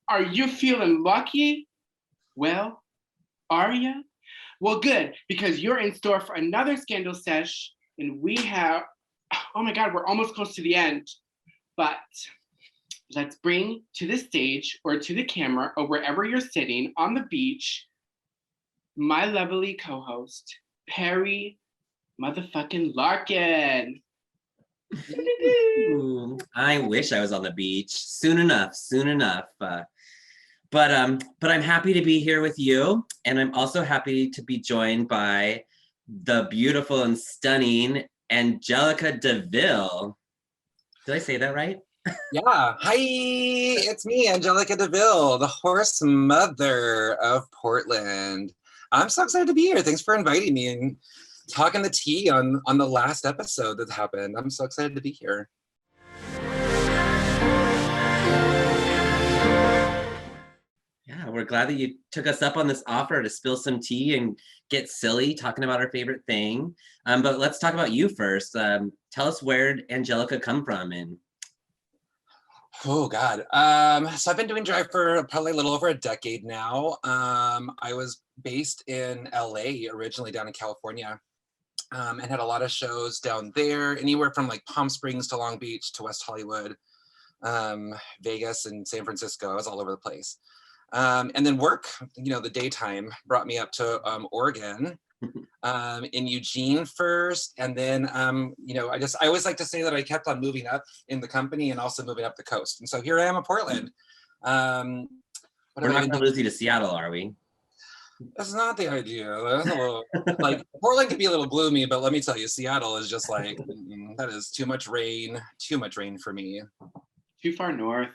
Are you feeling lucky? Well, are you? Well, good, because you're in store for another Scandal Sesh, and we have, oh my God, we're almost close to the end, but let's bring to the stage or to the camera or wherever you're sitting on the beach, my lovely co-host, Perry motherfucking Larkin. Ooh, I wish I was on the beach soon enough. But I'm happy to be here with you, and I'm also happy to be joined by the beautiful and stunning Angelica D'Vil. Did I say that right? Yeah. Hi, it's me, Angelica D'Vil, the Horse Mother of Portland. I'm so excited to be here. Thanks for inviting me and talking the tea on the last episode that happened. I'm so excited to be here. Yeah, we're glad that you took us up on this offer to spill some tea and get silly talking about our favorite thing. But let's talk about you first. Tell us where Angelica come from and Oh God. So I've been doing drag for probably a little over a decade now. I was based in LA originally, down in California, and had a lot of shows down there, anywhere from like Palm Springs to Long Beach to West Hollywood, Vegas and San Francisco. I was all over the place. And then work, the daytime brought me up to Oregon, in Eugene first. And then, I always like to say that I kept on moving up in the company and also moving up the coast. And so here I am in Portland. we're not going to lose you to Seattle, are we? That's not the idea. That's a little, like, Portland can be a little gloomy, but let me tell you, Seattle is just like, that is too much rain for me. Too far north.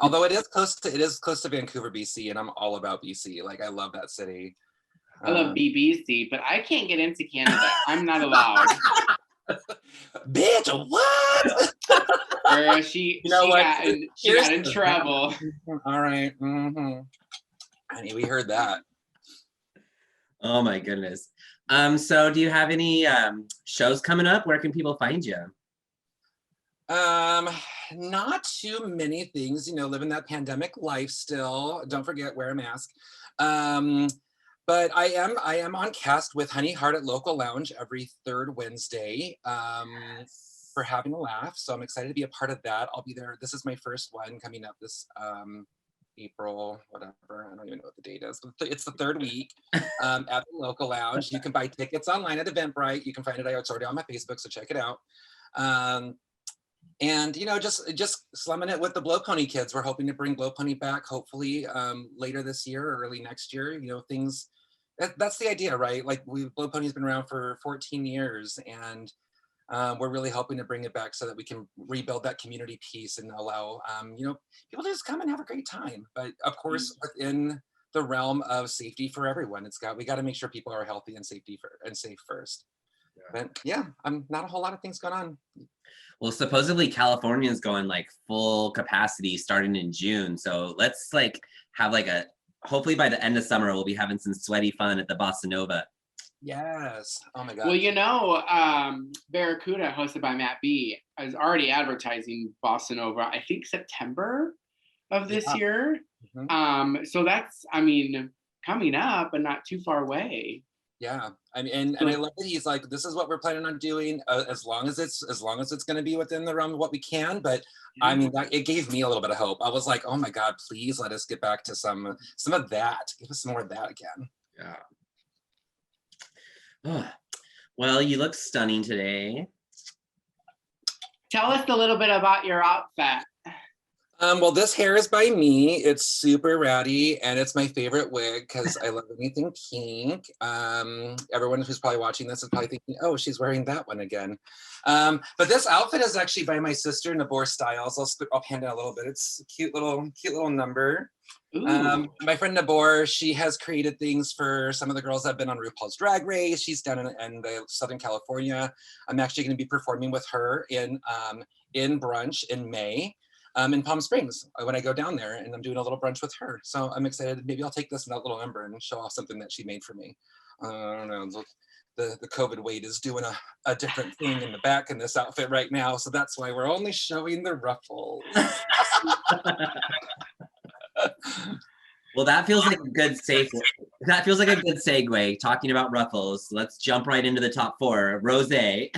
Although it is close to Vancouver, BC, and I'm all about BC. Like, I love that city. I love BBC, but I can't get into Canada. I'm not allowed. Bitch, what? She got in trouble. All right. Mm-hmm. Honey, we heard that. Oh my goodness. So do you have any shows coming up? Where can people find you? Not too many things, living that pandemic life still. Don't forget, wear a mask. But I am on cast with Honey Heart at Local Lounge every third Wednesday, for Having a Laugh. So I'm excited to be a part of that. I'll be there. This is my first one coming up this April, whatever. I don't even know what the date is. It's the third week at the Local Lounge. You can buy tickets online at Eventbrite. You can find it. It's already on my Facebook, so check it out. And just slumming it with the Blow Pony kids. We're hoping to bring Blow Pony back, hopefully later this year or early next year. That's the idea, right? Like, Blow Pony's been around for 14 years, and we're really hoping to bring it back so that we can rebuild that community piece and allow people to just come and have a great time. But of course, within the realm of safety for everyone, we got to make sure people are healthy and safe first. Yeah. But yeah, not a whole lot of things going on. Well, supposedly California is going like full capacity starting in June. So let's have hopefully by the end of summer, we'll be having some sweaty fun at the Bossa Nova. Yes. Oh my God. Well, Barracuda, hosted by Matt B, is already advertising Bossa Nova, I think September of this year. Mm-hmm. So that's, coming up and not too far away. Yeah, and I love that he's like, this is what we're planning on doing, as long as it's going to be within the realm of what we can. But it gave me a little bit of hope. I was like, oh my God, please let us get back to some of that. Give us some more of that again. Yeah. Oh, well, you look stunning today. Tell us a little bit about your outfit. Well, this hair is by me. It's super ratty, and it's my favorite wig because I love anything pink. Everyone who's probably watching this is probably thinking, oh, she's wearing that one again. But this outfit is actually by my sister, Nabor Styles. I'll hand it a little bit. It's a cute little number. My friend Nabor, she has created things for some of the girls that have been on RuPaul's Drag Race. She's down in Southern California. I'm actually going to be performing with her in brunch in May. In Palm Springs when I go down there, and I'm doing a little brunch with her. So I'm excited. Maybe I'll take this little number and show off something that she made for me. I don't know. the COVID weight is doing a different thing in the back in this outfit right now. So that's why we're only showing the ruffles. Well, that feels like a good safe. That feels like a good segue. Talking about ruffles, let's jump right into the top 4. Rosé.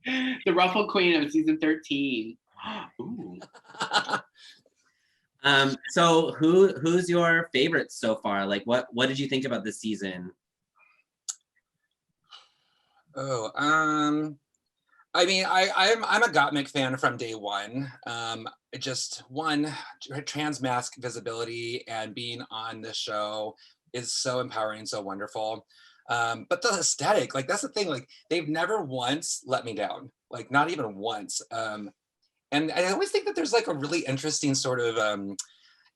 The ruffle queen of season 13. Ooh. So who's your favorite so far? Like, what did you think about this season? Oh, I mean, I'm a Gottmik fan from day one. Just one, trans mask visibility and being on the show is so empowering, so wonderful. But the aesthetic, like that's the thing, like they've never once let me down, like not even once. And I always think that there's like a really interesting sort of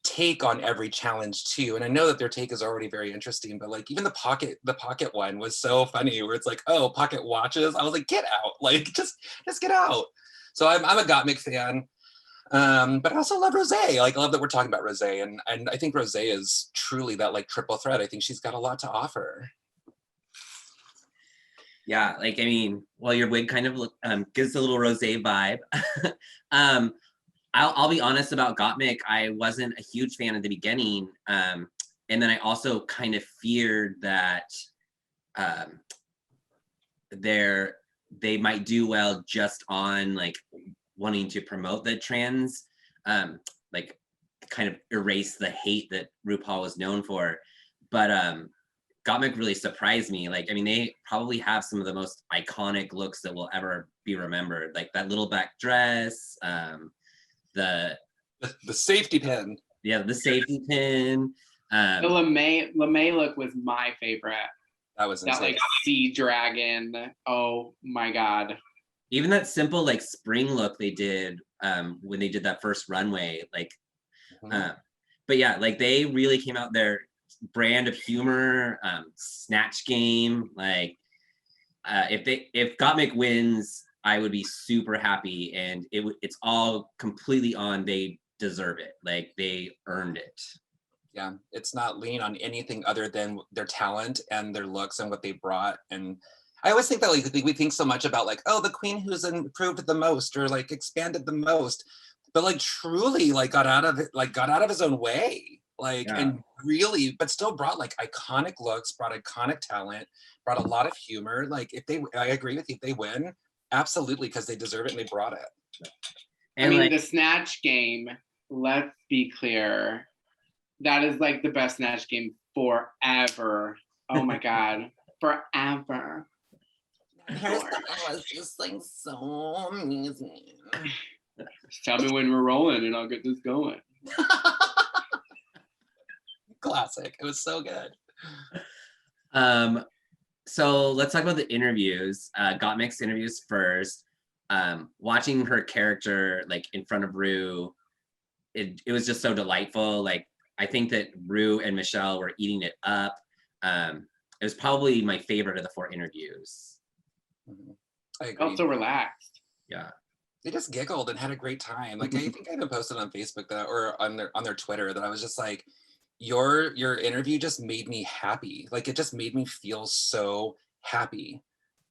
take on every challenge too. And I know that their take is already very interesting, but like even the pocket one was so funny where it's like, oh, pocket watches. I was like, get out, like just get out. So I'm a Gottmik fan. But I also love Rosé. Like I love that we're talking about Rosé, and I think Rosé is truly that like triple threat. I think she's got a lot to offer. Yeah, like I mean, well, your wig kind of gives a little Rosé vibe. I'll be honest about Gottmik. I wasn't a huge fan at the beginning, and then I also kind of feared that they might do well just on like wanting to promote the trans, like kind of erase the hate that RuPaul was known for. But Gottmik really surprised me. Like, I mean, they probably have some of the most iconic looks that will ever be remembered. Like that little back dress, the safety pin. Yeah, the safety pin. The LeMay look was my favorite. That was insane. That like sea dragon. Oh my god. Even that simple like spring look they did when they did that first runway, like but yeah, like they really came out their brand of humor, snatch game. Like if Gottmik wins, I would be super happy, and it's all completely on they deserve it. Like they earned it. Yeah, it's not lean on anything other than their talent and their looks and what they brought. And I always think that like we think so much about like, oh, the queen who's improved the most or like expanded the most, but like truly like got out of his own way, like and really, but still brought like iconic looks, brought iconic talent, brought a lot of humor. Like I agree with you, if they win, absolutely, because they deserve it and they brought it. And I mean, like, the snatch game, let's be clear, that is like the best snatch game forever. Oh my god, forever. Hairstyle was just like so amazing. Just tell me when we're rolling and I'll get this going. Classic. It was so good. So let's talk about the interviews. Gottmik's interviews first. Watching her character like in front of Rue, it was just so delightful. Like I think that Rue and Michelle were eating it up. It was probably my favorite of the 4 interviews. I agree. Felt so relaxed. Yeah. They just giggled and had a great time. Like I think I even posted on Facebook that or on their Twitter that I was just like, your interview just made me happy. Like it just made me feel so happy.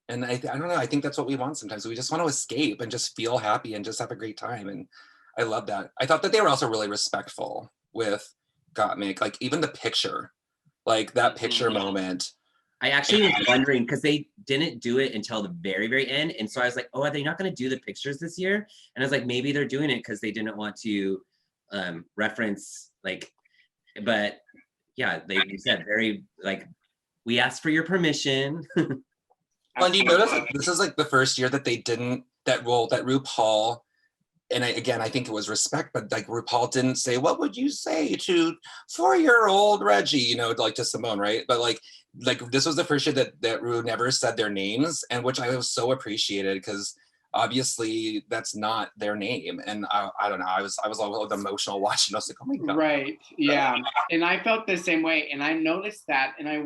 And I don't know, I think that's what we want sometimes. We just want to escape and just feel happy and just have a great time. And I love that. I thought that they were also really respectful with Gottmik, like even the picture, like that picture moment. I actually was wondering because they didn't do it until the very, very end. And so I was like, oh, are they not going to do the pictures this year? And I was like, maybe they're doing it because they didn't want to reference like, but yeah, they said very like, we asked for your permission. Well, and you notice this is like the first year that they didn't, that RuPaul, and I think it was respect, but like RuPaul didn't say, what would you say to 4-year-old Reggie, you know, like to Simone, right? But like this was the first year that Ru never said their names, and which I was so appreciated because obviously that's not their name. And I don't know, I was a little emotional watching. I was like, oh my God. Right, yeah. And I felt the same way. And I noticed that, and I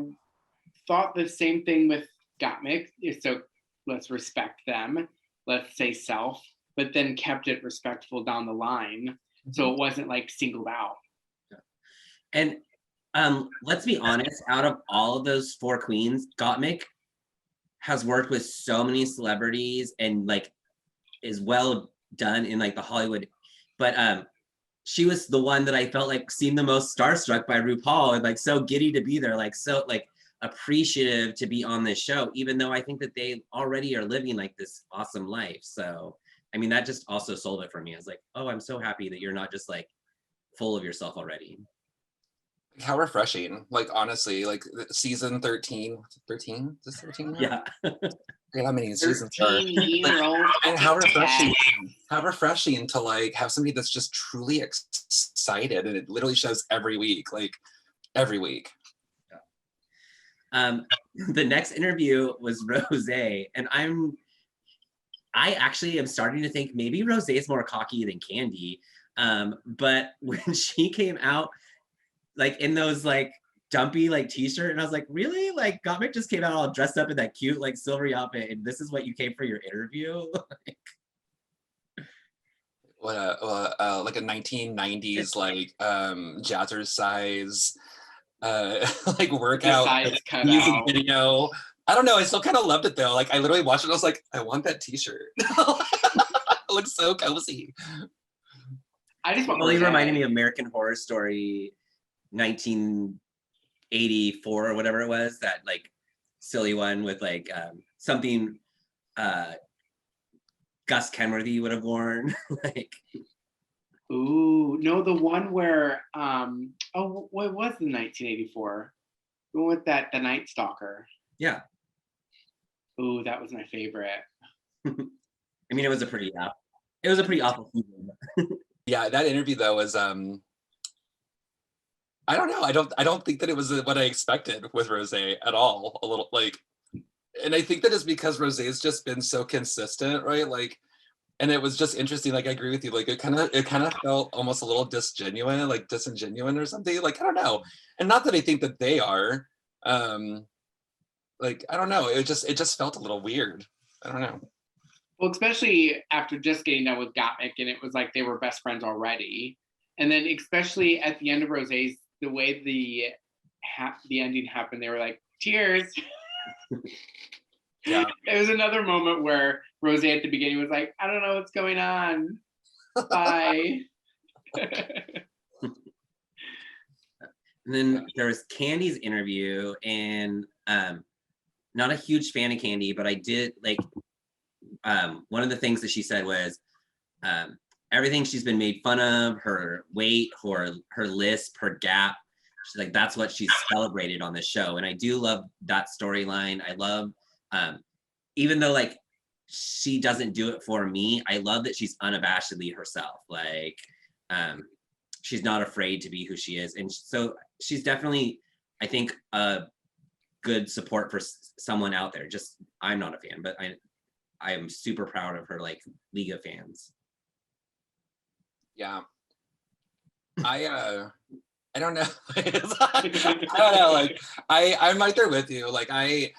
thought the same thing with Gottmik. So let's respect them. Let's say self, but then kept it respectful down the line. So it wasn't like singled out. And Let's be honest, out of all of those 4 queens, Gottmik has worked with so many celebrities and like is well done in like the Hollywood, but she was the one that I felt like seemed the most starstruck by RuPaul and like so giddy to be there, like so like appreciative to be on this show, even though I think that they already are living like this awesome life. So I mean, that just also sold it for me. I was like, oh, I'm so happy that you're not just like full of yourself already. How refreshing. Like, honestly, like season 13, 13? Is this 13 now? Yeah. Forget how many seasons are. 13-year-old. And how refreshing to like have somebody that's just truly excited, and it literally shows every week, like every week. The next interview was Rose, and I actually am starting to think maybe Rose is more cocky than Candy. But when she came out, like in those like dumpy like t-shirt, and I was like, really? Like Gottmik just came out all dressed up in that cute like silvery outfit, and this is what you came for your interview? What a like a 1990s like jazzercise like workout music video. I don't know, I still kind of loved it though. Like I literally watched it, I was like, I want that t-shirt. It looks so cozy. I just want really reminded me of American Horror Story 1984 or whatever it was, that like silly one with like something Gus Kenworthy would have worn. Like, ooh, no, the one where oh, what was the 1984? The one with that the Night Stalker. Yeah. Ooh, that was my favorite. I mean, it was a pretty awful season. Yeah, that interview though was I don't know. I don't think that it was what I expected with Rose at all. A little like, and I think that is because Rose's just been so consistent, right? Like, and it was just interesting. Like, I agree with you. Like, it kind of felt almost a little disingenuous or something. Like, I don't know. And not that I think that they are. Like, I don't know. It just felt a little weird. I don't know. Well, especially after just getting done with Gottmik, and it was like they were best friends already. And then especially at the end of Rose's, the way the ending happened, they were like, cheers. Yeah. There was another moment where Rose at the beginning was like, I don't know what's going on. Bye. And then there was Candy's interview, and not a huge fan of Candy, but I did like one of the things that she said was everything she's been made fun of, her weight, her lisp, her gap. She's like, that's what she's celebrated on the show. And I do love that storyline. I love, even though like she doesn't do it for me, I love that she's unabashedly herself. Like, she's not afraid to be who she is. And so she's definitely, I think, a good support for someone out there. Just, I'm not a fan, but I am super proud of her like League of fans. Yeah. I don't know. I don't know. Like I'm right there with you. Like I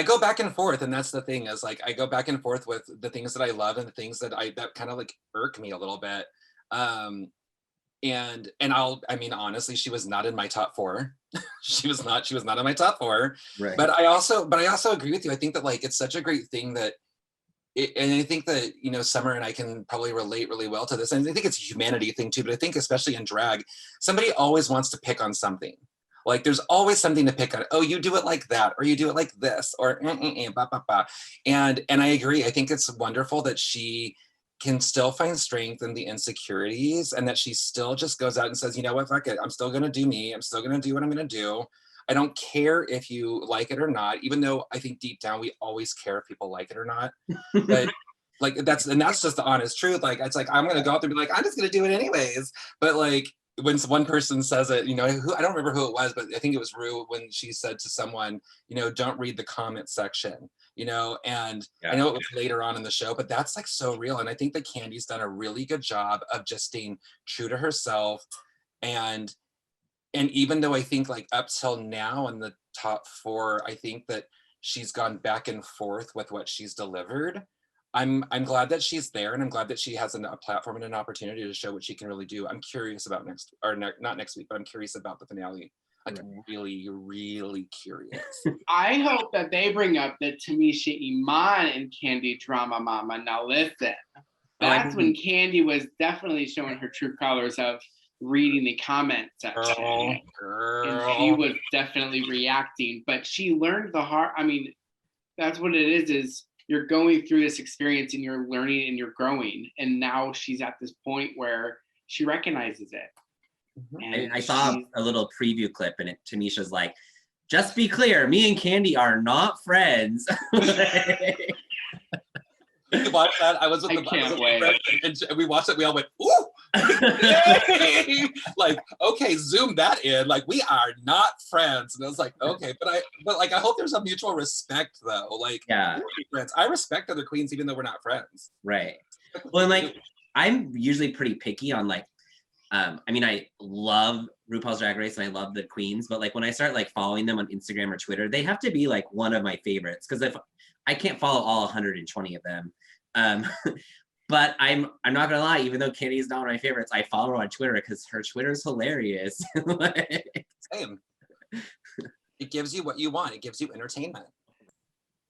go back and forth, and that's the thing is like I go back and forth with the things that I love and the things that kind of like irk me a little bit. And I mean honestly, she was not in my top 4. she was not in my top 4. Right. But I also agree with you. I think that like it's such a great thing that and I think that, you know, Summer and I can probably relate really well to this. And I think it's a humanity thing too, but I think especially in drag, somebody always wants to pick on something. Like there's always something to pick on. Oh, you do it like that, or you do it like this, or bah, bah, bah. And I agree. I think it's wonderful that she can still find strength in the insecurities, and that she still just goes out and says, you know what, fuck it. I'm still gonna do me. I'm still gonna do what I'm gonna do. I don't care if you like it or not, even though I think deep down we always care if people like it or not. But like that's just the honest truth. Like it's like I'm gonna go out there and be like, I'm just gonna do it anyways. But like when one person says it, you know, I don't remember who it was, but I think it was Rue when she said to someone, you know, don't read the comment section, you know, and yeah. I know it was later on in the show, but that's like so real. And I think that Candy's done a really good job of just staying true to herself. And even though I think like up till now in the top 4, I think that she's gone back and forth with what she's delivered. I'm glad that she's there, and I'm glad that she has a platform and an opportunity to show what she can really do. I'm curious about not next week, but I'm curious about the finale Like really, really curious. I hope that they bring up the Tamisha Iman and Candy Drama Mama. Now listen, that's when Candy was definitely showing her true colors of reading the comment section. Girl. And she was definitely reacting, but she learned the hard, I mean, that's what it is you're going through this experience and you're learning and you're growing. And now she's at this point where she recognizes it. And I saw a little preview clip and Tamisha's like, just be clear, me and Candy are not friends. You watched that? I was with I can't wait. And we watched it, we all went, ooh! Like, okay, zoom that in. Like, we are not friends. And I was like, okay, but like I hope there's a mutual respect though. Like, yeah, friends. I respect other queens even though we're not friends. Right. Well, and like I'm usually pretty picky on like I mean, I love RuPaul's Drag Race and I love the queens, but like when I start like following them on Instagram or Twitter, they have to be like one of my favorites because if I can't follow all 120 of them. But I'm not gonna lie, even though Candy is not one of my favorites, I follow her on Twitter because her Twitter is hilarious. Same. It gives you what you want. It gives you entertainment.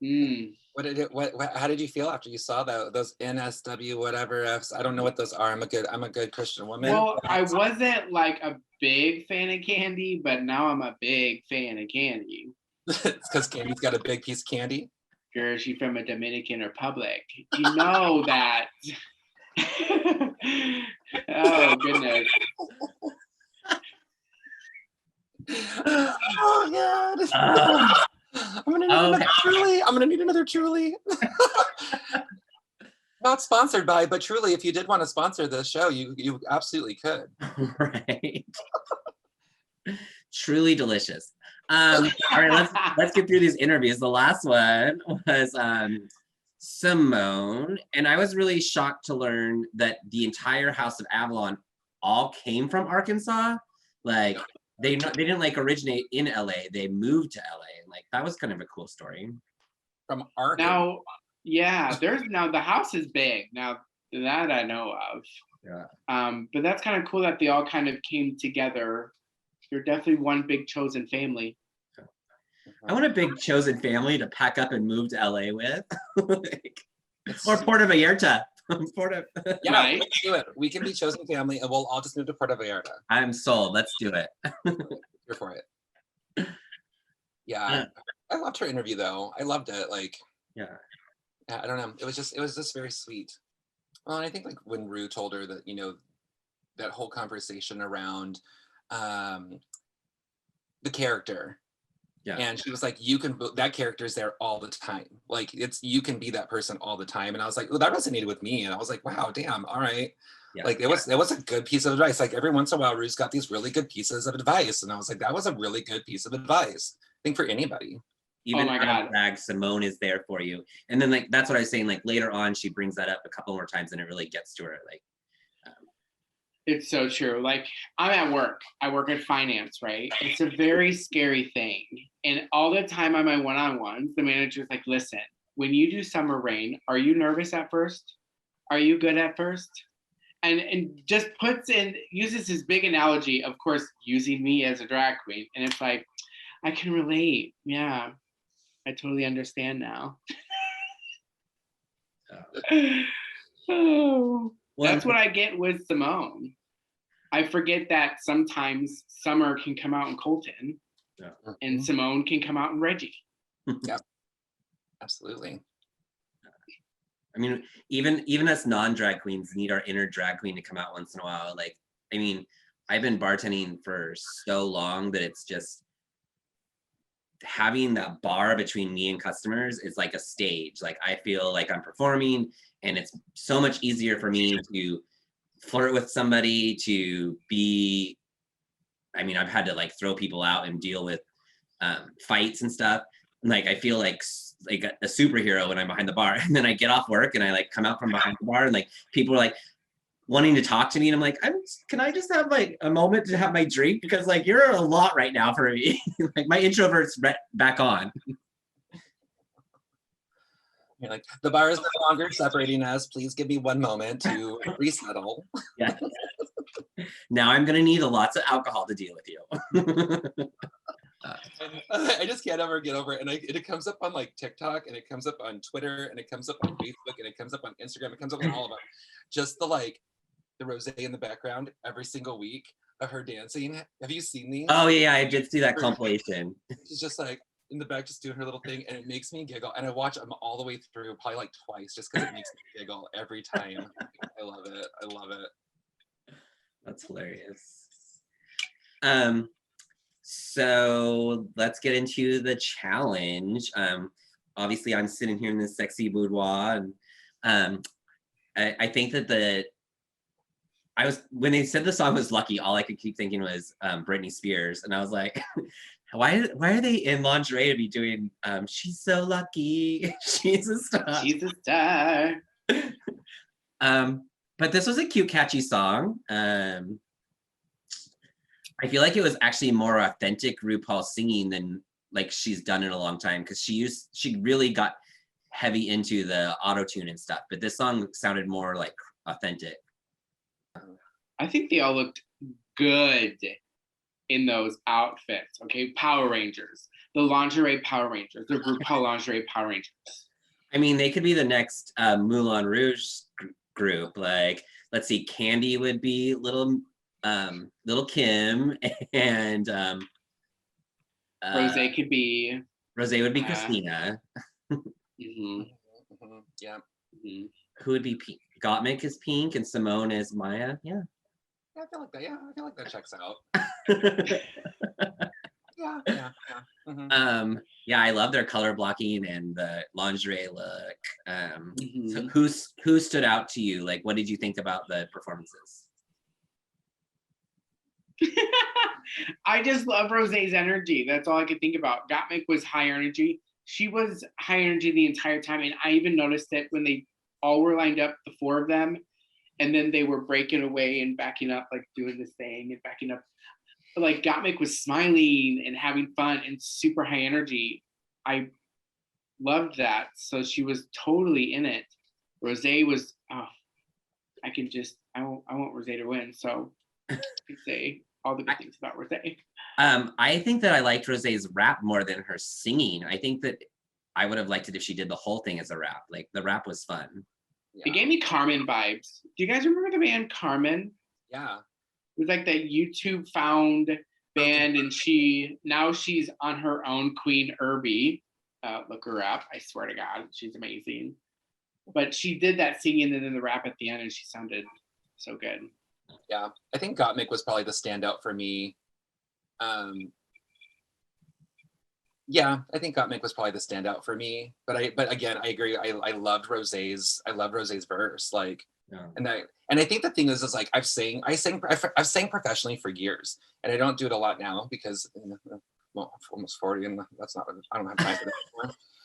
How did you feel after you saw those NSW whatever Fs? I don't know what those are. I'm a good Christian woman. Well, I wasn't like a big fan of Candy, but now I'm a big fan of Candy. It's because Candy's got a big piece of candy. Girl, she's from a Dominican Republic. You know that. Oh goodness. Oh God. I'm gonna need another Truly. I'm gonna need another Truly. Not sponsored by, but Truly, if you did want to sponsor this show, you absolutely could. Right. Truly delicious. All right, let's get through these interviews. The last one was Simone, and I was really shocked to learn that the entire House of Avalon all came from Arkansas. Like they didn't like originate in LA; they moved to LA, and like that was kind of a cool story. From Arkansas. Now, yeah, the house is big now. That I know of. Yeah. But that's kind of cool that they all kind of came together. You're definitely one big chosen family. I want a big chosen family to pack up and move to LA with. Or Puerto Vallarta. Yeah, right? Let's do it. We can be chosen family and we'll all just move to Puerto Vallarta. I'm sold. Let's do it. Here for it. Yeah. I loved her interview though. I loved it. Like, yeah, I don't know. It was just very sweet. Well, and I think like when Rue told her that, you know, that whole conversation around the character. Yeah. And she was like, that character is there all the time. Like you can be that person all the time. And I was like, well, that resonated with me. And I was like, wow, damn. All right. Yeah. Like it was a good piece of advice. Like every once in a while, Rue's got these really good pieces of advice. And I was like, that was a really good piece of advice. I think for anybody. Even out of drag, Simone is there for you. And then like, that's what I was saying, like later on, she brings that up a couple more times and it really gets to her. Like, it's so true. Like I'm at work. I work in finance, right? It's a very scary thing. And all the time on my one-on-ones, the manager's like, listen, when you do Summer Rayne, are you nervous at first? Are you good at first? And just uses his big analogy, of course, using me as a drag queen. And it's like, I can relate. Yeah, I totally understand now. Oh, that's what I get with Simone. I forget that sometimes Summer can come out in Colton, and Simone can come out in Reggie. Yeah, absolutely. I mean, even us non-drag queens need our inner drag queen to come out once in a while. Like, I mean, I've been bartending for so long that it's just having that bar between me and customers is like a stage. Like I feel like I'm performing, and it's so much easier for me to flirt with somebody, to be, I mean, I've had to like throw people out and deal with fights and stuff. Like I feel like a superhero when I'm behind the bar, and then I get off work and I like come out from behind the bar and like people are like wanting to talk to me, and I'm like, can I just have like a moment to have my drink, because like you're a lot right now for me. Like my introvert's back on. You're like, the bar is no longer separating us. Please give me one moment to resettle. Yeah. Now I'm gonna need lots of alcohol to deal with you. I just can't ever get over it. And it comes up on like TikTok, and it comes up on Twitter, and it comes up on Facebook, and it comes up on Instagram. It comes up on all of them. Just the rosé in the background every single week of her dancing. Have you seen these? Oh yeah, I did see that compilation. She's just like in the back, just doing her little thing, and it makes me giggle. And I watch them all the way through, probably like twice, just because it makes me giggle every time. I love it. I love it. That's hilarious. So let's get into the challenge. Obviously, I'm sitting here in this sexy boudoir, and I think that when they said the song was Lucky, all I could keep thinking was Britney Spears, and I was like, why are they in lingerie to be doing She's So Lucky, she's a star. She's a star. But this was a cute, catchy song. I feel like it was actually more authentic RuPaul singing than like she's done in a long time, because she really got heavy into the auto-tune and stuff, but this song sounded more like authentic. I think they all looked good in those outfits. Okay, Power Rangers, the lingerie Power Rangers, the RuPaul lingerie Power Rangers. I mean, they could be the next Moulin Rouge group. Like, let's see, Candy would be little Kim, and Rosé could be. Rosé would be Christina. Mm-hmm. Yeah. Mm-hmm. Who would be Pink? Gottmik is Pink, and Simone is Maya. Yeah. I feel like that. Yeah, I feel like that checks out. Yeah. Mm-hmm. Yeah, I love their color blocking and the lingerie look. Mm-hmm. So who stood out to you? Like, what did you think about the performances? I just love Rosé's energy. That's all I could think about. Gottmik was high energy. She was high energy the entire time, and I even noticed that when they all were lined up, the four of them, and then they were breaking away and backing up, like doing this thing and backing up. Like Gottmik was smiling and having fun and super high energy. I loved that. So she was totally in it. Rosé was, I want Rosé to win. So I can say all the good things about Rosé. I think that I liked Rosé's rap more than her singing. I think that I would have liked it if she did the whole thing as a rap. Like, the rap was fun. Yeah. It gave me Carmen vibes. Do you guys remember the band Carmen? Yeah. It was like that YouTube found band, and now she's on her own. Queen Irby, look her up. I swear to God, she's amazing. But she did that singing and then the rap at the end, and she sounded so good. Yeah, I think Gottmik was probably the standout for me. Yeah, I think Gottmik was probably the standout for me. But again, I agree. I loved Rosé's verse. Like, Yeah. and I think the thing is like I've sang professionally for years, and I don't do it a lot now because well, I'm almost 40, and I don't have time for that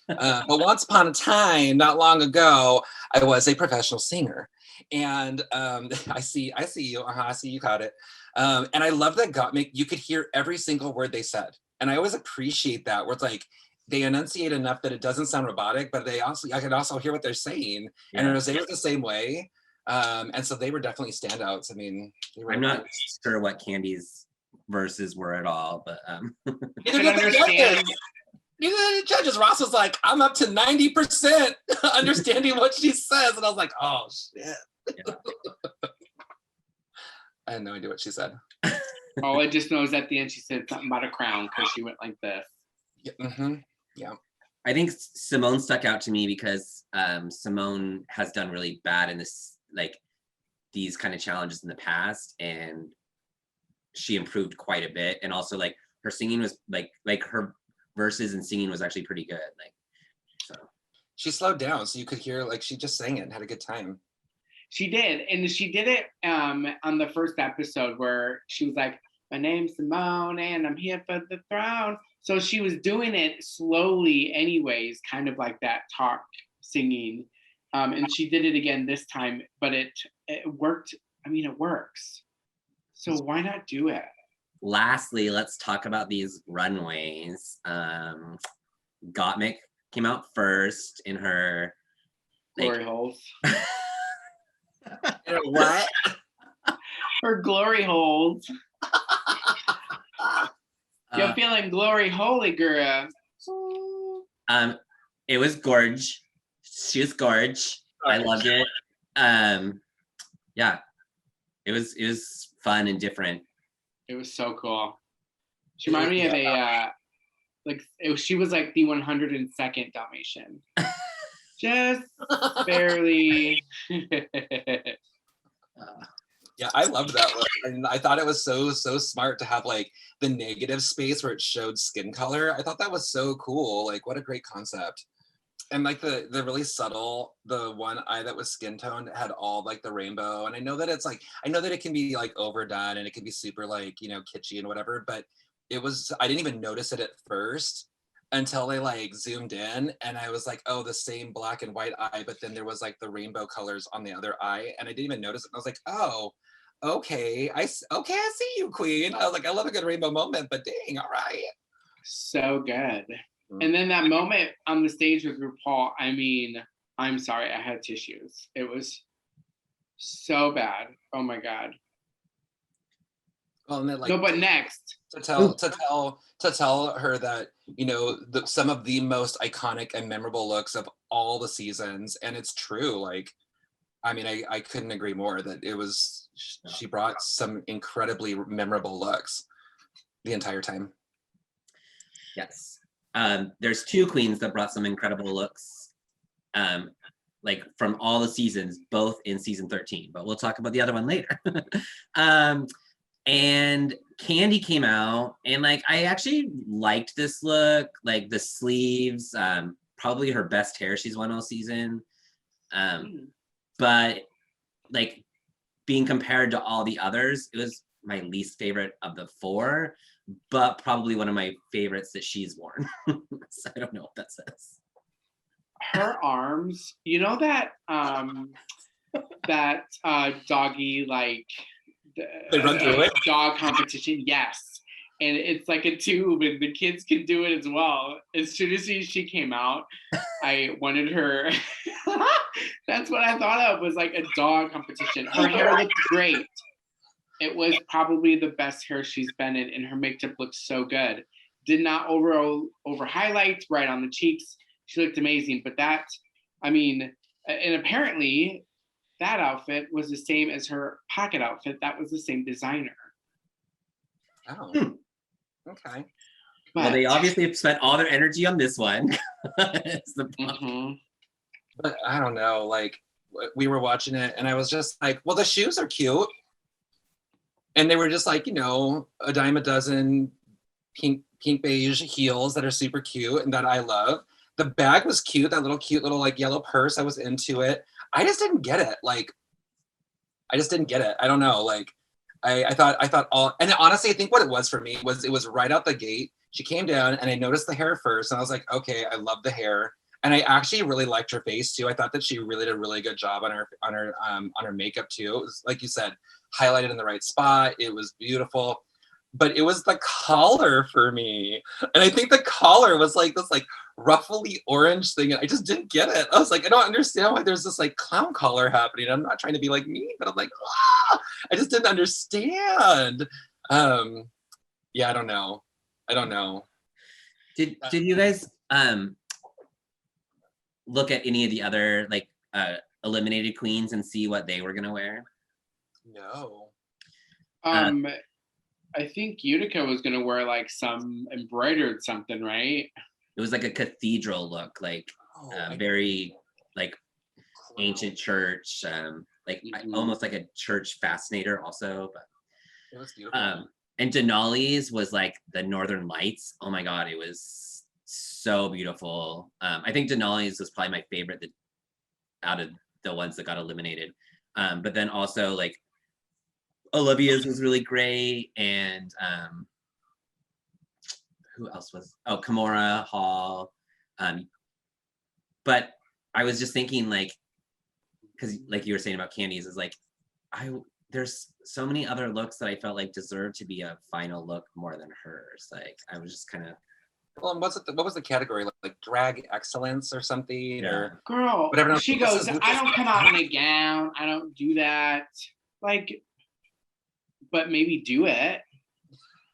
anymore. But once upon a time, not long ago, I was a professional singer, and I see you. I see you caught it. And I love that Gottmik. You could hear every single word they said, and I always appreciate that. Where it's like they enunciate enough that it doesn't sound robotic, but I can also hear what they're saying. Yeah. And Rosé was the same way. And so they were definitely standouts. I mean, I'm not sure what Candy's verses were at all, but neither did the judges. Ross was like, I'm up to 90% understanding what she says. And I was like, oh shit. Yeah. I had no idea what she said. All I just know is at the end she said something about a crown because she went like this. Yeah. Mm-hmm. Yeah. I think Simone stuck out to me because Simone has done really bad in this, like, these kind of challenges in the past, and she improved quite a bit. And also, like, her singing was like her verses and singing was actually pretty good. Like, so she slowed down so you could hear, like, she just sang it and had a good time. She did, and she did it on the first episode where she was like, "My name's Simone, and I'm here for the throne." So she was doing it slowly, anyways, kind of like that talk singing, and she did it again this time. But it worked. I mean, it works. So why not do it? Lastly, let's talk about these runways. Gottmik came out first in her glory holes. What? Her glory holes. You're Uh, feeling glory holy, girl. it was gorge. She was gorge. I loved it. Yeah, it was fun and different. It was so cool. She reminded me of a she was like the 102nd Dalmatian. Just barely. Yeah, I loved that look. And I thought it was so smart to have like the negative space where it showed skin color. I thought that was so cool. Like, what a great concept. And like the really subtle, the one eye that was skin toned had all like the rainbow. And I know that it's like, I know that it can be like overdone and it can be super like, you know, kitschy and whatever, but it was, I didn't even notice it at first until they like zoomed in and I was like, oh, the same black and white eye, but then there was like the rainbow colors on the other eye and I didn't even notice it. And I was like, oh, okay, I see you, queen. I was like, I love a good rainbow moment, but dang, all right. So good. And then that moment on the stage with RuPaul, I mean, I'm sorry, I had tissues. It was so bad. Oh my God. Well, and then like no, but next to tell her that, you know, some of the most iconic and memorable looks of all the seasons, and it's true. Like, I mean, I couldn't agree more that it was, she brought some incredibly memorable looks the entire time. Yes. There's two queens that brought some incredible looks, like from all the seasons, both in season 13, but we'll talk about the other one later. And Candy came out and like, I actually liked this look, like the sleeves, probably her best hair she's won all season. But like being compared to all the others, it was my least favorite of the four, but probably one of my favorites that she's worn. So I don't know what that says. her arms, you know that doggy like They run through it? dog competition, yes, and it's like a tube and the kids can do it as well. As soon as she came out, I wanted her. That's what I thought of, was like a dog competition. Her hair looked great. It was probably the best hair she's been in, and her makeup looked so good. Did not over highlight, right on the cheeks. She looked amazing. But that, I mean, and apparently that outfit was the same as her pocket outfit. That was the same designer. Oh, okay. Well, they obviously have spent all their energy on this one. But I don't know, like we were watching it and I was just like, well, the shoes are cute. And they were just like, you know, a dime a dozen pink beige heels that are super cute and that I love. The bag was cute, that cute little like yellow purse. I was into it. I just didn't get it. Like, I just didn't get it. I don't know. Like, I thought all, and honestly, I think what it was for me was, it was right out the gate. She came down and I noticed the hair first and I was like, okay, I love the hair. And I actually really liked her face too. I thought that she really did a really good job on her makeup too. It was, like you said, highlighted in the right spot. It was beautiful. But it was the collar for me. And I think the collar was like this like ruffly orange thing. And I just didn't get it. I was like, I don't understand why there's this like clown collar happening. I'm not trying to be like mean, but I'm like, I just didn't understand. Yeah, I don't know. Did you guys look at any of the other like eliminated queens and see what they were gonna wear? No. I think Utica was gonna wear like some embroidered something, right? It was like a cathedral look, like very like ancient church, like almost like a church fascinator also. But it was beautiful. And Denali's was like the Northern Lights. Oh my God, it was so beautiful. I think Denali's was probably my favorite out of the ones that got eliminated. But then also like Olivia's was really great, and who else was? Oh, Kimora Hall. But I was just thinking, like, because like you were saying about Candy's, is like there's so many other looks that I felt like deserved to be a final look more than hers. Like I was just kind of. Well, and what was the category, like drag excellence or something? Yeah. Or girl, whatever. She goes, I don't come out in a gown. I don't do that. Like, but maybe do it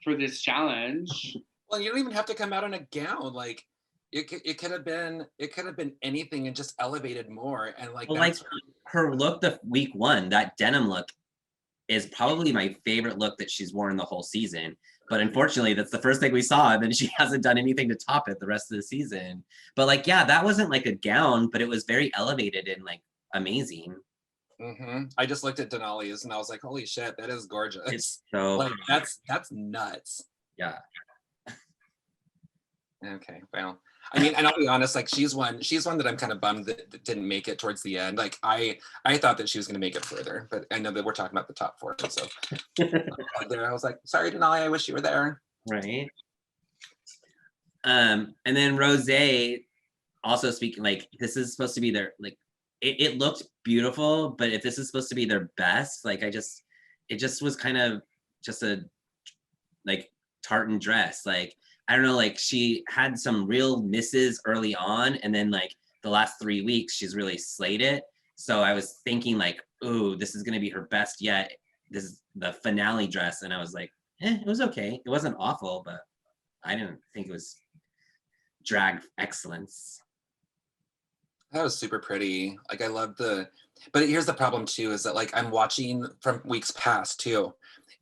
for this challenge. Well, you don't even have to come out in a gown. Like it could have been anything and just elevated more. And like Well, like that's her look the week one, that denim look is probably my favorite look that she's worn the whole season. But unfortunately, that's the first thing we saw, and then she hasn't done anything to top it the rest of the season. But like, yeah, that wasn't like a gown, but it was very elevated and like amazing. I just looked at Denali's and I was like, holy shit, that is gorgeous. It's so like that's nuts. yeah. Okay, well, I mean, and I'll be honest, like she's one that I'm kind of bummed that didn't make it towards the end. Like I thought that she was going to make it further, but I know that we're talking about the top 4. So there, I was like, sorry, Denali, I wish you were there. Right. And then Rosé, also speaking, like this is supposed to be their like it looked beautiful, but if this is supposed to be their best, like it just was kind of just a like tartan dress. Like I don't know, like she had some real misses early on, and then like the last 3 weeks she's really slayed it. So I was thinking like, ooh, this is gonna be her best yet. This is the finale dress, and I was like, it was okay. It wasn't awful, but I didn't think it was drag excellence. That was super pretty. Like I love but here's the problem too, is that like I'm watching from weeks past too.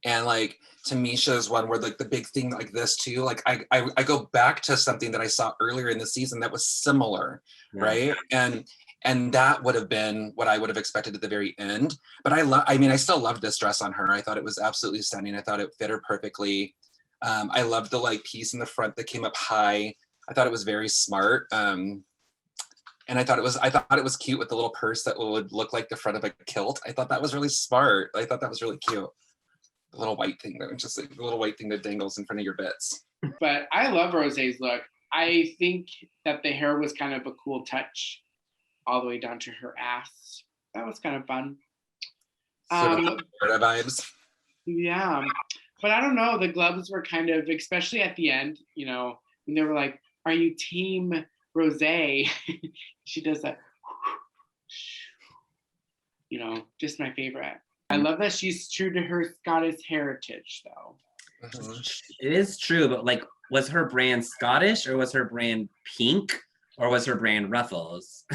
And like Tamisha's one where like the big thing like this too, like I go back to something that I saw earlier in the season that was similar, right? And that would have been what I would have expected at the very end. But I still loved this dress on her. I thought it was absolutely stunning. I thought it fit her perfectly. I loved the like piece in the front that came up high. I thought it was very smart. And I thought it was cute with the little purse that would look like the front of a kilt. I thought that was really smart. I thought that was really cute. The little white thing that just like the little white thing that dangles in front of your bits. But I love Rosé's look. I think that the hair was kind of a cool touch all the way down to her ass. That was kind of fun. Vibes. Yeah. But I don't know, the gloves were kind of, especially at the end, you know, when they were like, are you team Rosé? She does that, you know, just my favorite. I love that she's true to her Scottish heritage, though. It is true, but like, was her brand Scottish, or was her brand pink, or was her brand ruffles?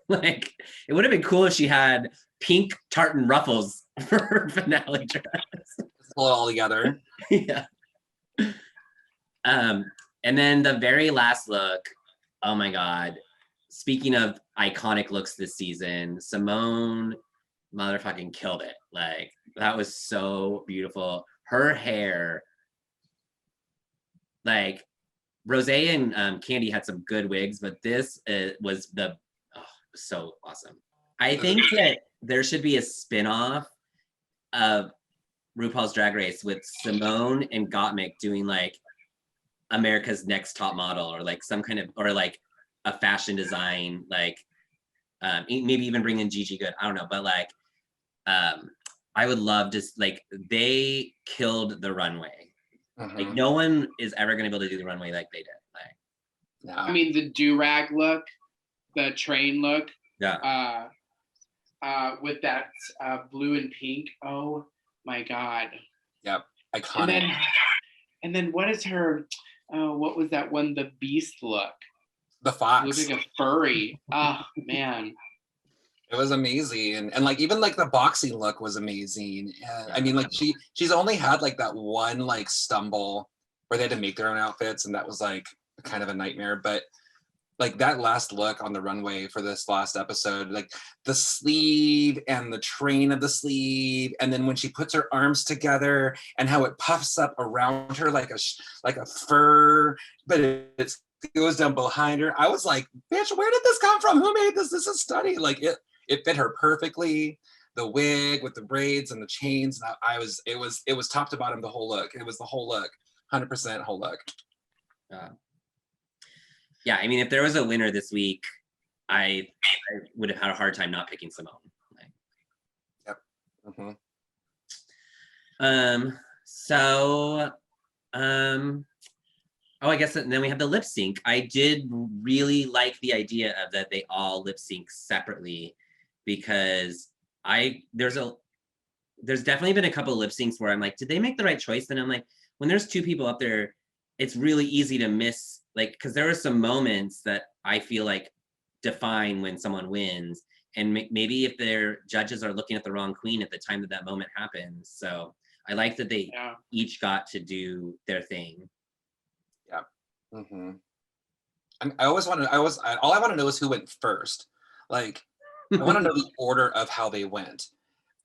Like, it would have been cool if she had pink tartan ruffles for her finale dress. Pull it all together. Yeah. And then the very last look, oh my God. Speaking of iconic looks this season, Simone motherfucking killed it. Like, that was so beautiful. Her hair, like, Rosé and Candy had some good wigs, but this was so awesome. I think that there should be a spin-off of RuPaul's Drag Race with Simone and Gottmik doing like America's Next Top Model, or like some kind of, or like a fashion design, like maybe even bring in Gigi Good. I don't know, but like I would love to, like, they killed the runway. Like no one is ever gonna be able to do the runway like they did. Like, no. I mean, the do-rag look, the train look, yeah. With that blue and pink. Oh my God. Yep. Iconic. And then what is her, what was that one, the beast look? The fox. It looked like a furry. Oh man. It was amazing. And like even like the boxing look was amazing. And I mean, like she's only had like that one like stumble where they had to make their own outfits, and that was like kind of a nightmare. But like that last look on the runway for this last episode, like the sleeve and the train of the sleeve, and then when she puts her arms together and how it puffs up around her like a fur, but it goes down behind her. I was like, bitch, where did this come from? Who made this? This is stunning. Like it fit her perfectly. The wig with the braids and the chains. It was top to bottom, the whole look. It was the whole look, 100% whole look. Yeah, I mean, if there was a winner this week, I would have had a hard time not picking Simone. Yep. Oh, I guess then we have the lip sync. I did really like the idea of that they all lip sync separately, because there's a there's definitely been a couple of lip syncs where I'm like, did they make the right choice? And I'm like, when there's two people up there, it's really easy to miss, like, because there are some moments that I feel like define when someone wins. And maybe if their judges are looking at the wrong queen at the time that moment happens. So I like that they each got to do their thing. Yeah. Mm-hmm. I always want to, all I want to know is who went first. Like, I want to know the order of how they went.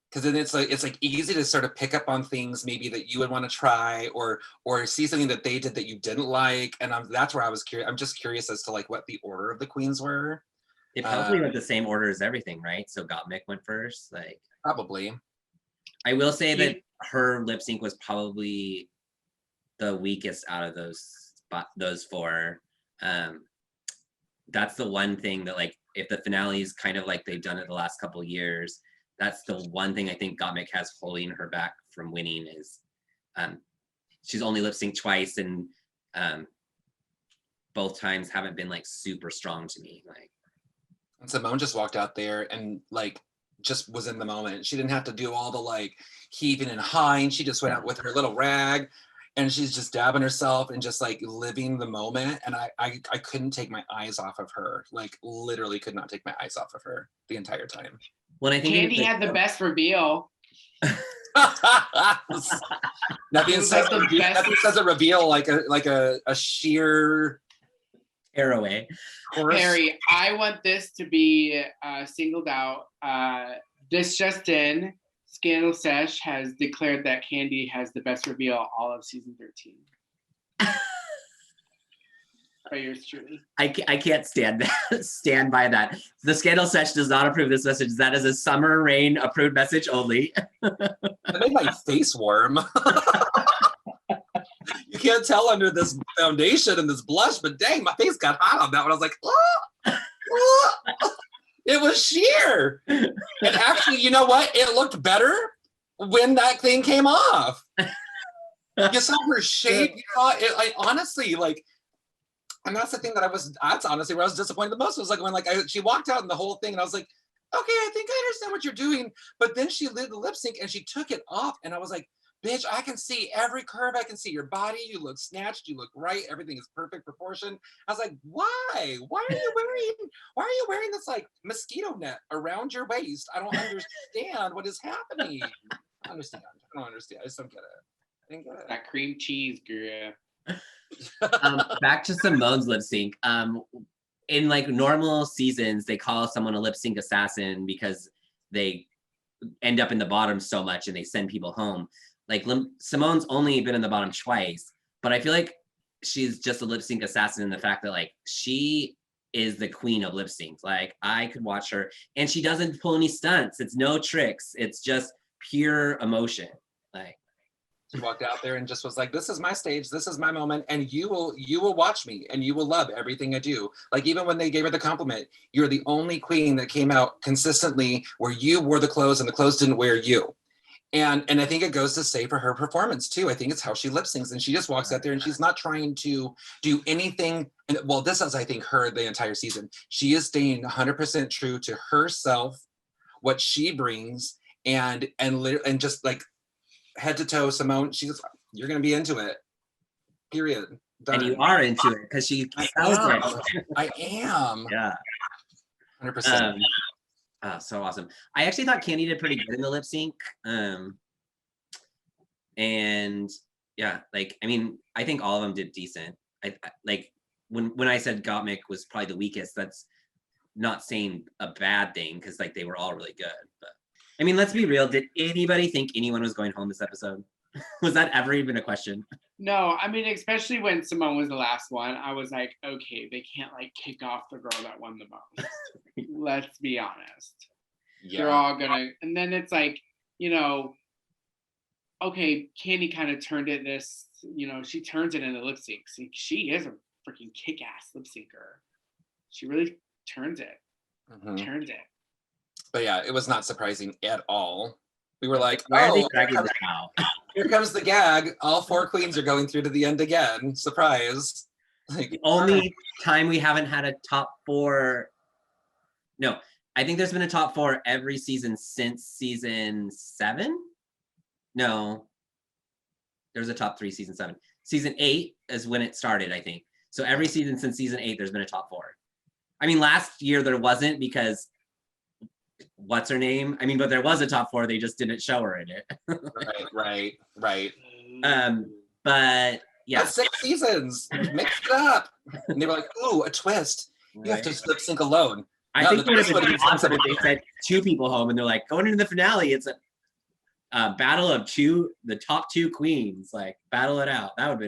Because then it's like easy to sort of pick up on things maybe that you would want to try or see something that they did that you didn't like. And that's where I was curious. I'm just curious as to like what the order of the queens were. It probably went the same order as everything, right? So Gottmik went first, like probably. I will say that her lip sync was probably the weakest out of those four. That's the one thing that, like, if the finale is kind of like they've done it the last couple of years, that's the one thing I think Gottmik has holding her back from winning is she's only lip synced twice, and both times haven't been like super strong to me. Like, and Simone just walked out there and like just was in the moment. She didn't have to do all the like heaving and hawing. She just went out with her little rag and she's just dabbing herself and just like living the moment. And I couldn't take my eyes off of her. Like literally could not take my eyes off of her the entire time. When I think Candy had the best reveal. Nothing says a reveal like a sheer tearaway. Harry, I want this to be singled out. This just in, Scandal Sesh has declared that Candy has the best reveal all of season 13. By yours truly. I can't stand by that. The Scandal Sesh does not approve this message. That is a Summer Rayne approved message only. That made my face warm. You can't tell under this foundation and this blush, but dang, my face got hot on that one. I was like, oh. It was sheer. And actually, you know what? It looked better when that thing came off. You saw her shape. You know, I honestly, like, and that's the thing that's honestly where I was disappointed the most. It was like when she walked out in the whole thing and I was like, okay, I think I understand what you're doing. But then she did the lip sync and she took it off and I was like, bitch, I can see every curve. I can see your body. You look snatched. You look right. Everything is perfect proportion. I was like, why? Why are you wearing this like mosquito net around your waist? I don't understand what is happening. I don't understand. I just don't get it. I didn't get it. That cream cheese, girl. Back to Simone's lip sync. In like normal seasons, they call someone a lip sync assassin because they end up in the bottom so much and they send people home. Like Simone's only been in the bottom twice, but I feel like she's just a lip sync assassin in the fact that like she is the queen of lip syncs. Like I could watch her and she doesn't pull any stunts. It's no tricks. It's just pure emotion. Like she walked out there and just was like, this is my stage, this is my moment, and you will watch me and you will love everything I do. Like even when they gave her the compliment, you're the only queen that came out consistently where you wore the clothes and the clothes didn't wear you. And I think it goes to say for her performance too. I think it's how she lip syncs and she just walks out there and she's not trying to do anything. And well, this is, I think, her the entire season. She is staying 100% true to herself, what she brings, and just like head to toe, Simone, you're going to be into it. Period. Done. And you are into it because she sells it. I am. Yeah. 100%. So awesome. I actually thought Candy did pretty good in the lip sync. And yeah, like, I mean, I think all of them did decent. I like when I said Gottmik was probably the weakest, that's not saying a bad thing because like they were all really good. But I mean, let's be real. Did anybody think anyone was going home this episode? Was that ever even a question? No, I mean, especially when Simone was the last one, I was like, okay, they can't like kick off the girl that won the most. Let's be honest. Yeah. They're all gonna, and then it's like, you know, okay, Candy kind of turned it this, you know, she turns it into lip sync. She is a freaking kick-ass lip syncer. She really turns it. Turns it. But yeah, it was not surprising at all. We were like, here comes the gag. All four queens are going through to the end again. Surprise. Like, the only time we haven't had a top four. No, I think there's been a top four every season since season 7. No. There was a top 3 season 7. Season 8 is when it started, I think. So every season since season 8, there's been a top 4. I mean, last year there wasn't because what's her name? I mean, but there was a top 4. They just didn't show her in it. Right. But yeah. That's 6 seasons. Mix it up. And they were like, ooh, a twist. You have to lip sync alone. I think it would have been awesome if they said 2 people home and they're like, going into the finale, it's a battle of the top 2 queens, like battle it out. That would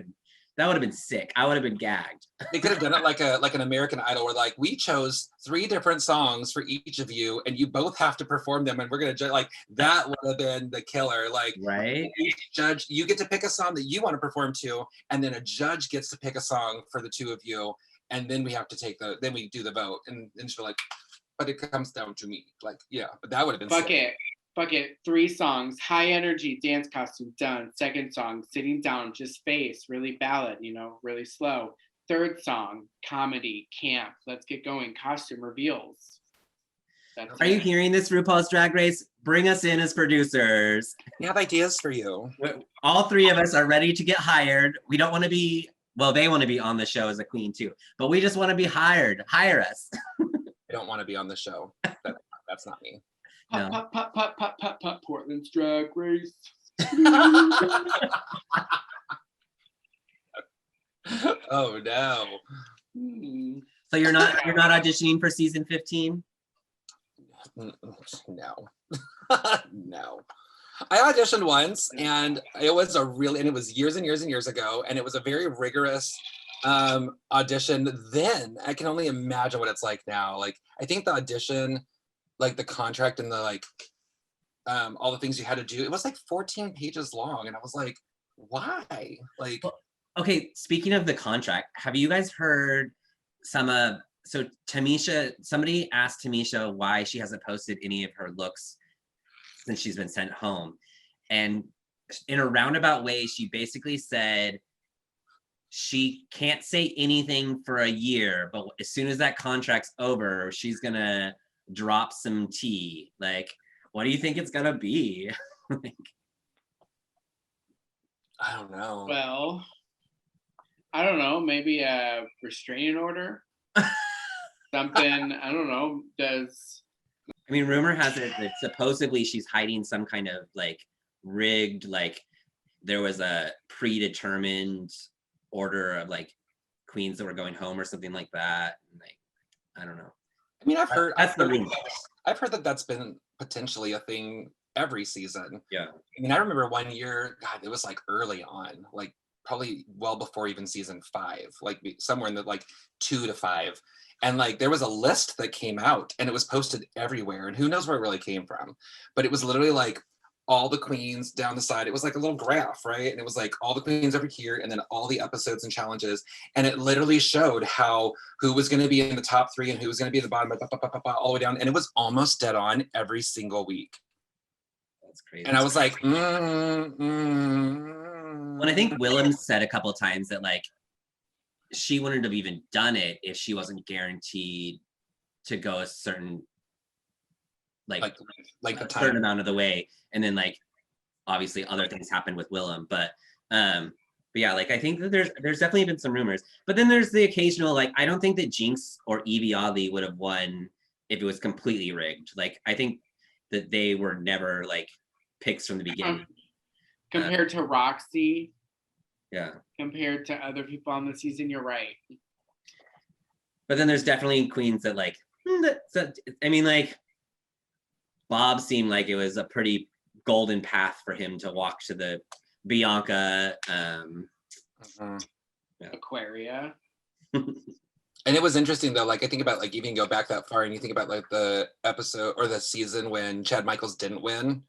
have been sick. I would have been gagged. They could have done it like an American Idol, where like we chose 3 different songs for each of you, and you both have to perform them, and we're gonna judge. Like that would have been the killer. Like right, each judge, you get to pick a song that you want to perform to, and then a judge gets to pick a song for the 2 of you, and then we have to then we do the vote, and she's like, but it comes down to me. Like yeah, but that would have been Fuck it. 3 songs. High energy, dance costume, done. Second song, sitting down, just face, really ballad, really slow. Third song, comedy, camp, let's get going. Costume reveals. Are you hearing this, RuPaul's Drag Race? Bring us in as producers. We have ideas for you. All 3 of us are ready to get hired. We don't want to be, well, they want to be on the show as a queen too, but we just want to be hired. Hire us. I don't want to be on the show. That's not me. No. Pop, Portland's Drag Race. Oh no. So you're not auditioning for season 15? No. No. I auditioned once, and it was years and years and years ago, and it was a very rigorous audition then. I can only imagine what it's like now. Like I think the audition, like the contract and the like all the things you had to do, it was like 14 pages long, and I was like, why? Like okay, speaking of the contract, have you guys heard so Tamisha, somebody asked Tamisha why she hasn't posted any of her looks since she's been sent home, and in a roundabout way she basically said she can't say anything for a year, but as soon as that contract's over, she's gonna drop some tea. Like, what do you think it's gonna be? I don't know. Well, I don't know, maybe a restraining order. Something, I don't know, I mean, rumor has it that supposedly she's hiding some kind of like rigged, like there was a predetermined order of like queens that were going home or something like that. Like, I don't know. I mean, I've heard that that's been potentially a thing every season. Yeah. I mean, I remember one year, God, it was like early on, like probably well before even season 5, like somewhere in the like 2 to 5. And like there was a list that came out and it was posted everywhere, and who knows where it really came from. But it was literally like all the queens down the side. It was like a little graph, right? And it was like all the queens over here and then all the episodes and challenges. And it literally showed who was going to be in the top 3 and who was going to be at the bottom, all the way down. And it was almost dead on every single week. That's crazy. And I was like, Well, I think Willem said a couple of times that like she wouldn't have even done it if she wasn't guaranteed to go a certain like a certain amount of the way, and then like obviously other things happened with Willem, but yeah, like I think that there's definitely been some rumors, but then there's the occasional like I don't think that Jinx or Evie Oddly would have won if it was completely rigged. Like I think that they were never like picks from the beginning compared to Roxy. Yeah. Compared to other people on the season, you're right. But then there's definitely queens that like, I mean, like Bob seemed like it was a pretty golden path for him to walk to the Bianca. Aquaria. And it was interesting though, like I think about like even go back that far and you think about like the episode or the season when Chad Michaels didn't win,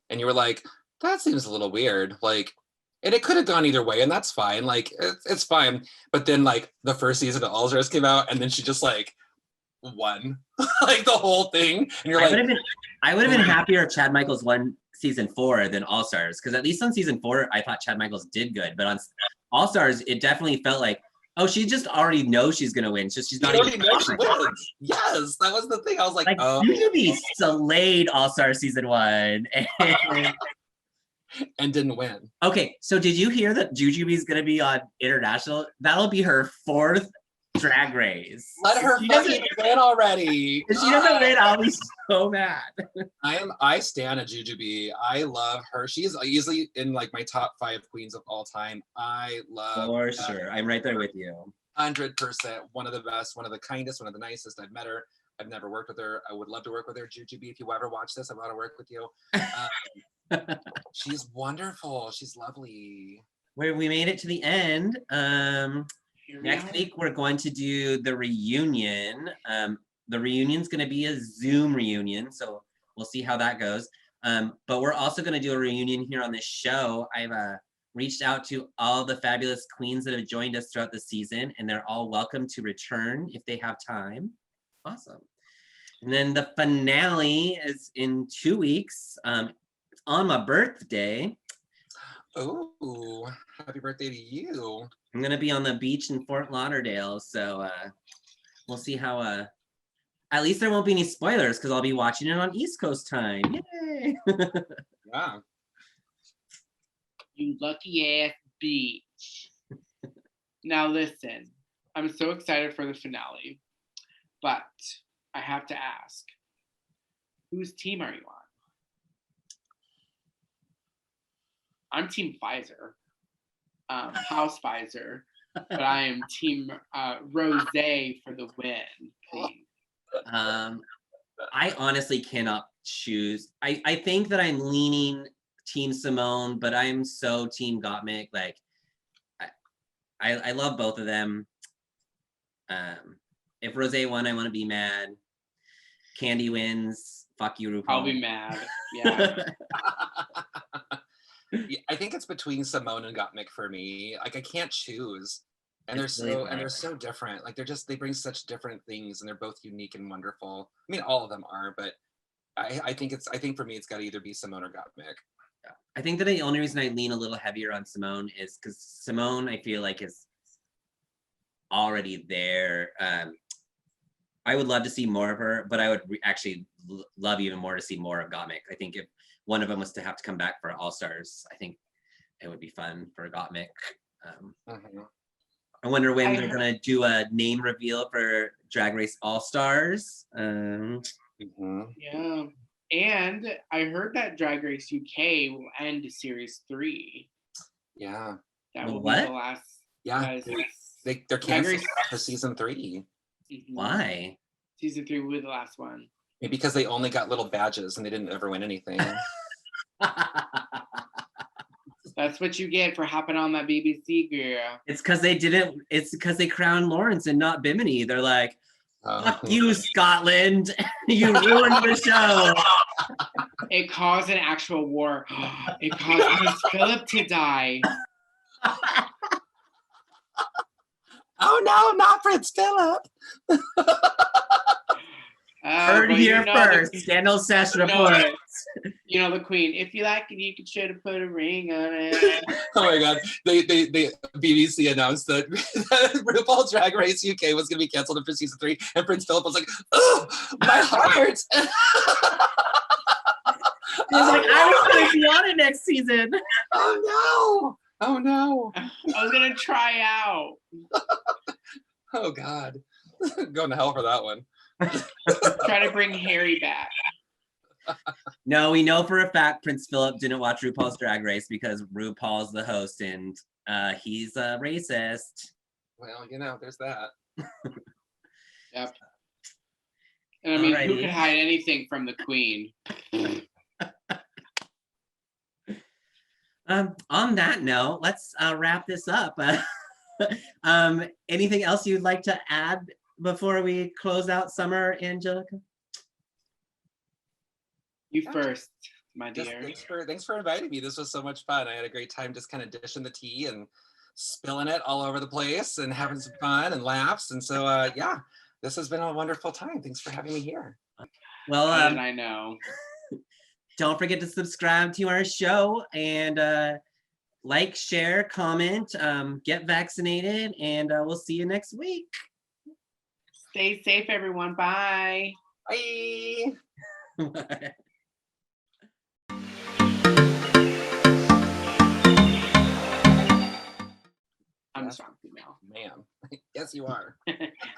and you were like, that seems a little weird. Like, and it could have gone either way, and that's fine. Like it's fine. But then like the first season of All Stars came out, and then she just like won like the whole thing. And you're I would have been happier if Chad Michaels won season 4 than All Stars, because at least on season 4 I thought Chad Michaels did good, but on All Stars it definitely felt like, oh, she just already knows she's gonna win. So she's not even knows she wins. Yes, that was the thing. I was like, oh, Jujubee slayed All Star season 1. and didn't win. Okay, so did you hear that Jujubee's gonna be on international? That'll be her 4th Drag Race. Let her fucking win already. If she doesn't win, I'll be so mad. I stan a Jujubee. I love her. She's easily in like my top 5 queens of all time. I love For sure. I'm right there with you. 100%. One of the best, one of the kindest, one of the nicest. I've met her. I've never worked with her. I would love to work with her. Jujubee, if you ever watch this, I want to work with you. She's wonderful. She's lovely. Where we made it to the end. Next week, we're going to do the reunion. The reunion's going to be a Zoom reunion, so we'll see how that goes. But we're also going to do a reunion here on this show. I've reached out to all the fabulous queens that have joined us throughout the season, and they're all welcome to return if they have time. Awesome. And then the finale is in 2 weeks. It's on my birthday. Oh, happy birthday to you. I'm gonna be on the beach in Fort Lauderdale, so we'll see how at least there won't be any spoilers because I'll be watching it on East Coast time. Yay! Yeah. You lucky ass beach. Now listen, I'm so excited for the finale, but I have to ask, whose team are you on? I'm Team Pfizer, House Pfizer, but I am Team Rose for the win, please. I honestly cannot choose. I think that I'm leaning Team Simone, but I'm so Team Gottmik. Like, I love both of them. If Rose won, I want to be mad. Candy wins. Fuck you, RuPaul. I'll be mad. Yeah. Yeah, I think it's between Simone and Gottmik for me. Like I can't choose, and they're so different. Like they bring such different things, and they're both unique and wonderful. I mean, all of them are, but I think for me, it's got to either be Simone or Gottmik. Yeah. I think that the only reason I lean a little heavier on Simone is because Simone, I feel like, is already there. I would love to see more of her, but I would actually love even more to see more of Gottmik. I think if one of them was to have to come back for All Stars, I think it would be fun for Gottmik. I wonder when they're gonna do a name reveal for Drag Race All Stars. Yeah, and I heard that Drag Race UK will end Series 3. Yeah. That will what? be the last. Yeah. They're canceling for season 3. Why? Season 3 will be the last one. Maybe because they only got little badges and they didn't ever win anything. That's what you get for hopping on that BBC, girl. It's because they didn't. It's because they crowned Lawrence and not Bimini. They're like, "Fuck you, Scotland! You ruined the show." It caused an actual war. It caused Prince Philip to die. Oh no, not Prince Philip! Heard here first. Scandal Sesh reports. You know the Queen. If you like it, you should have put a ring on it. Oh my God! They BBC announced that RuPaul's Drag Race UK was going to be canceled for season 3, and Prince Philip was like, "Oh, my heart!" He's like, "I was going to be on it next season." Oh no! Oh no! I was gonna try out. Oh God! Going to hell for that one. Try to bring Harry back. No, we know for a fact Prince Philip didn't watch RuPaul's Drag Race because RuPaul's the host and he's a racist. Well, you know, there's that. Yep. And I mean, Alrighty. who could hide anything from the Queen? On that note, let's wrap this up. Anything else you'd like to add before we close out Summer, Angelica? You first, my Just dear. thanks for inviting me. This was so much fun. I had a great time just kind of dishing the tea and spilling it all over the place and having some fun and laughs. And so, yeah, this has been a wonderful time. Thanks for having me here. Well, And I know. Don't forget to subscribe to our show and like, share, comment, get vaccinated, and we'll see you next week. Stay safe, everyone. Bye. Bye. Bye. I'm a strong female. Ma'am. Yes, you are.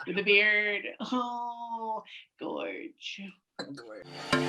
With a beard. Oh, gorge. Gorge.